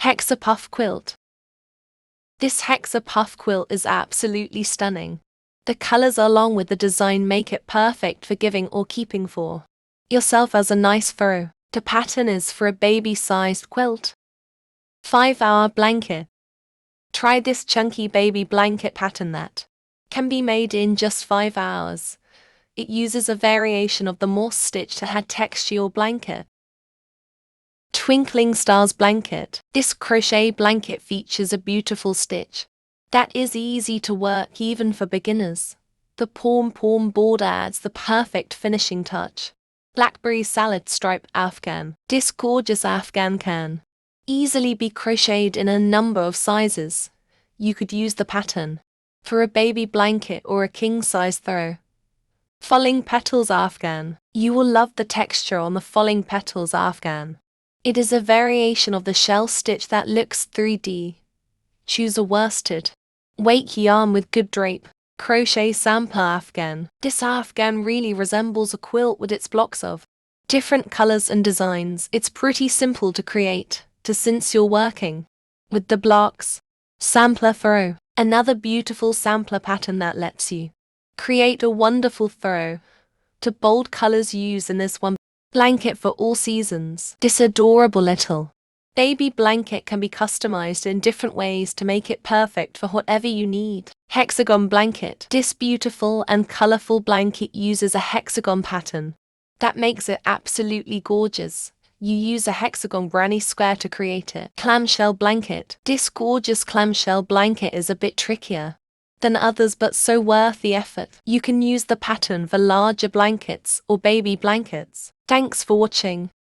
Hexa Puff Quilt. This Hexa Puff quilt is absolutely stunning. The colors along with the design make it perfect for giving or keeping for yourself as a nice throw. The pattern is for a baby-sized quilt. 5-hour blanket. Try this chunky baby blanket pattern that can be made in just 5 hours. It uses a variation of the Morse stitch to add texture blanket. Twinkling Stars Blanket. This crochet blanket features a beautiful stitch that is easy to work even for beginners. The pom-pom border adds the perfect finishing touch. Blackberry Salad Stripe Afghan. This gorgeous Afghan can easily be crocheted in a number of sizes. You could use the pattern for a baby blanket or a king-size throw. Falling Petals Afghan. You will love the texture on the Falling Petals Afghan. It is a variation of the shell stitch that looks 3D. Choose a worsted weight yarn with good drape. Crochet Sampler Afghan. This Afghan really resembles a quilt with its blocks of different colors and designs. It's pretty simple to create, since you're working with the blocks. Sampler Throw. Another beautiful sampler pattern that lets you create a wonderful throw to bold colors used in this one blanket for all seasons. This adorable little baby blanket can be customized in different ways to make it perfect for whatever you need. Hexagon Blanket. This beautiful and colorful blanket uses a hexagon pattern that makes it absolutely gorgeous. You use a hexagon granny square to create it. Clamshell Blanket. This gorgeous clamshell blanket is a bit trickier than others but so worth the effort. You can use the pattern for larger blankets or baby blankets. Thanks for watching.